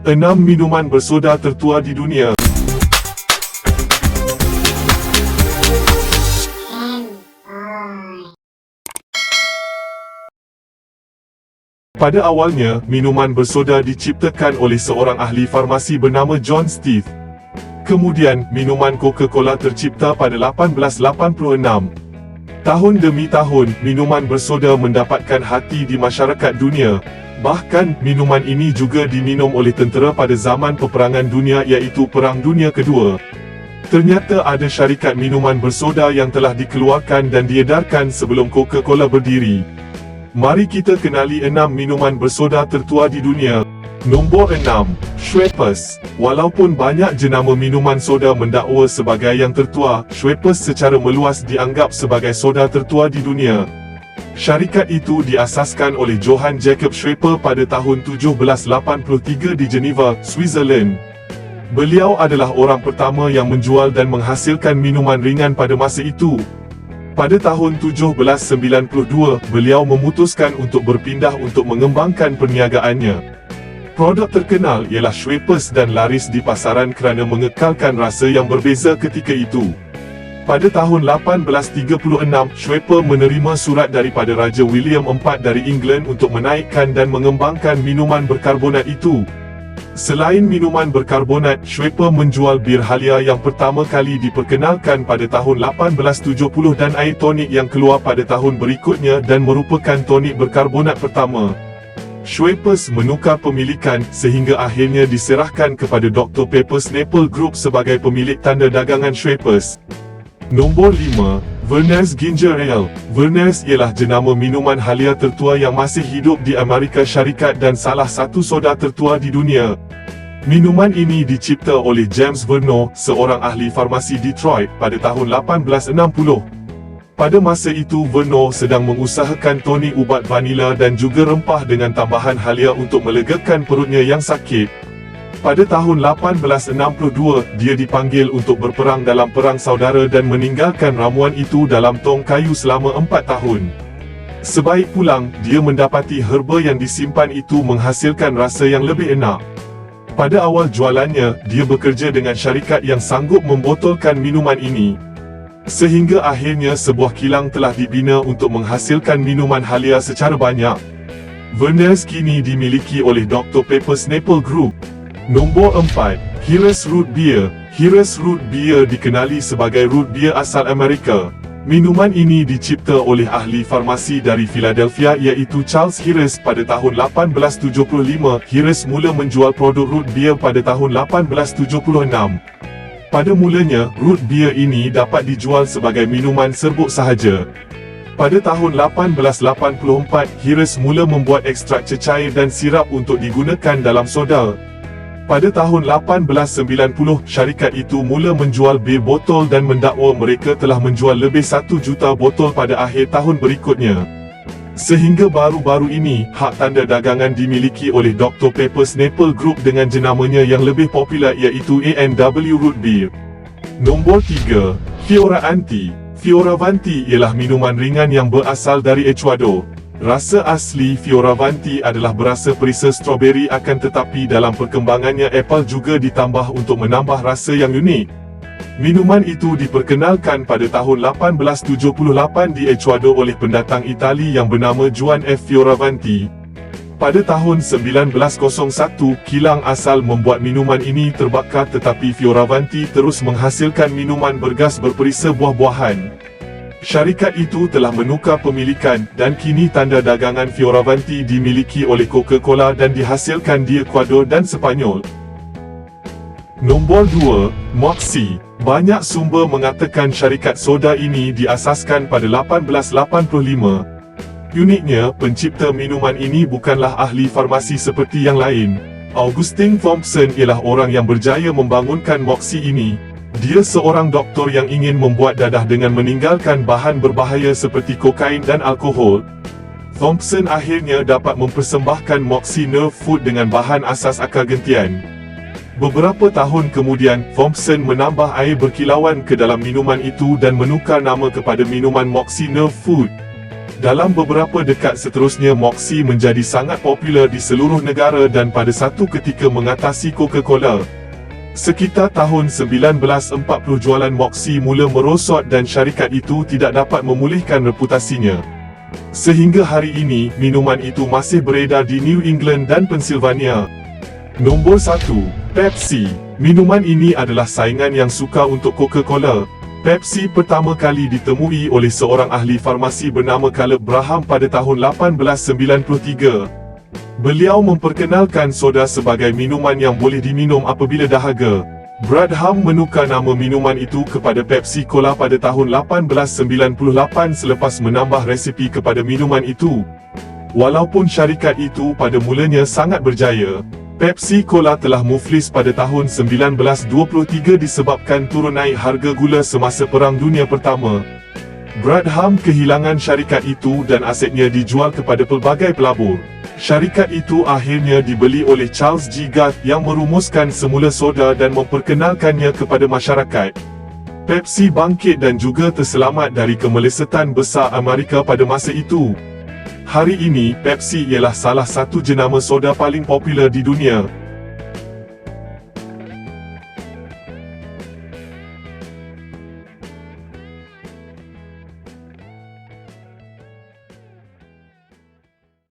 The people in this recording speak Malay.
6 minuman bersoda tertua di dunia. Pada awalnya, minuman bersoda diciptakan oleh seorang ahli farmasi bernama John Stith. Kemudian, minuman Coca-Cola tercipta pada 1886. Tahun demi tahun, minuman bersoda mendapatkan hati di masyarakat dunia. Bahkan, minuman ini juga diminum oleh tentera pada zaman peperangan dunia iaitu Perang Dunia Kedua. Ternyata ada syarikat minuman bersoda yang telah dikeluarkan dan diedarkan sebelum Coca-Cola berdiri. Mari kita kenali 6 minuman bersoda tertua di dunia. Nombor 6, Schweppes. Walaupun banyak jenama minuman soda mendakwa sebagai yang tertua, Schweppes secara meluas dianggap sebagai soda tertua di dunia. Syarikat itu diasaskan oleh Johann Jakob Schweppe pada tahun 1783 di Geneva, Switzerland. Beliau adalah orang pertama yang menjual dan menghasilkan minuman ringan pada masa itu. Pada tahun 1792, beliau memutuskan untuk berpindah untuk mengembangkan perniagaannya. Produk terkenal ialah Schweppes dan laris di pasaran kerana mengekalkan rasa yang berbeza ketika itu. Pada tahun 1836, Schweppe menerima surat daripada Raja William IV dari England untuk menaikkan dan mengembangkan minuman berkarbonat itu. Selain minuman berkarbonat, Schweppe menjual bir halia yang pertama kali diperkenalkan pada tahun 1870 dan air tonik yang keluar pada tahun berikutnya dan merupakan tonik berkarbonat pertama. Schweppes menukar pemilikan sehingga akhirnya diserahkan kepada Dr. Pepper's Snapple Group sebagai pemilik tanda dagangan Schweppes. Nombor 5, Vernors Ginger Ale. Vernors ialah jenama minuman halia tertua yang masih hidup di Amerika Syarikat dan salah satu soda tertua di dunia. Minuman ini dicipta oleh James Vernor, seorang ahli farmasi Detroit, pada tahun 1860. Pada masa itu, Vernor sedang mengusahakan tonik ubat vanila dan juga rempah dengan tambahan halia untuk melegakan perutnya yang sakit. Pada tahun 1862, dia dipanggil untuk berperang dalam Perang Saudara dan meninggalkan ramuan itu dalam tong kayu selama 4 tahun. Sebaik pulang, dia mendapati herba yang disimpan itu menghasilkan rasa yang lebih enak. Pada awal jualannya, dia bekerja dengan syarikat yang sanggup membotolkan minuman ini. Sehingga akhirnya sebuah kilang telah dibina untuk menghasilkan minuman halia secara banyak. Vernors kini dimiliki oleh Dr. Pepper's Snapple Group. Nombor 4, Heiress Root Beer. Heiress Root Beer dikenali sebagai root beer asal Amerika. Minuman ini dicipta oleh ahli farmasi dari Philadelphia iaitu Charles Heiress pada tahun 1875. Heiress mula menjual produk root beer pada tahun 1876. Pada mulanya, root beer ini dapat dijual sebagai minuman serbuk sahaja. Pada tahun 1884, Heiress mula membuat ekstrak cecair dan sirap untuk digunakan dalam soda. Pada tahun 1890, syarikat itu mula menjual bir botol dan mendakwa mereka telah menjual lebih 1 juta botol pada akhir tahun berikutnya. Sehingga baru-baru ini, hak tanda dagangan dimiliki oleh Dr. Pepper's Snapple Group dengan jenamanya yang lebih popular iaitu A&W Root Beer. Nombor 3, Fioravanti. Fioravanti ialah minuman ringan yang berasal dari Ecuador. Rasa asli Fioravanti adalah berasa perisa stroberi, akan tetapi dalam perkembangannya apple juga ditambah untuk menambah rasa yang unik. Minuman itu diperkenalkan pada tahun 1878 di Ecuador oleh pendatang Itali yang bernama Juan F. Fioravanti. Pada tahun 1901, kilang asal membuat minuman ini terbakar, tetapi Fioravanti terus menghasilkan minuman bergas berperisa buah-buahan. Syarikat itu telah menukar pemilikan dan kini tanda dagangan Fioravanti dimiliki oleh Coca-Cola dan dihasilkan di Ecuador dan Sepanyol. Nombor 2, Moxie. Banyak sumber mengatakan syarikat soda ini diasaskan pada 1885. Uniknya, pencipta minuman ini bukanlah ahli farmasi seperti yang lain. Augustine Thompson ialah orang yang berjaya membangunkan Moxie ini. Dia seorang doktor yang ingin membuat dadah dengan meninggalkan bahan berbahaya seperti kokain dan alkohol. Thompson akhirnya dapat mempersembahkan Moxie Nerve Food dengan bahan asas akar gentian. Beberapa tahun kemudian, Thompson menambah air berkilauan ke dalam minuman itu dan menukar nama kepada minuman Moxie Nerve Food. Dalam beberapa dekad seterusnya, Moxie menjadi sangat popular di seluruh negara dan pada satu ketika mengatasi Coca-Cola. Sekitar tahun 1940 jualan Moxie mula merosot dan syarikat itu tidak dapat memulihkan reputasinya. Sehingga hari ini, minuman itu masih beredar di New England dan Pennsylvania. Nombor 1. Pepsi. Minuman ini adalah saingan yang sukar untuk Coca-Cola. Pepsi pertama kali ditemui oleh seorang ahli farmasi bernama Caleb Braham pada tahun 1893. Beliau memperkenalkan soda sebagai minuman yang boleh diminum apabila dahaga. Braham menukar nama minuman itu kepada Pepsi Cola pada tahun 1898 selepas menambah resipi kepada minuman itu. Walaupun syarikat itu pada mulanya sangat berjaya, Pepsi Cola telah muflis pada tahun 1923 disebabkan turun naik harga gula semasa Perang Dunia Pertama. Braham kehilangan syarikat itu dan asetnya dijual kepada pelbagai pelabur. Syarikat itu akhirnya dibeli oleh Charles G. Garth yang merumuskan semula soda dan memperkenalkannya kepada masyarakat. Pepsi bangkit dan juga terselamat dari kemelesetan besar Amerika pada masa itu. Hari ini, Pepsi ialah salah satu jenama soda paling popular di dunia.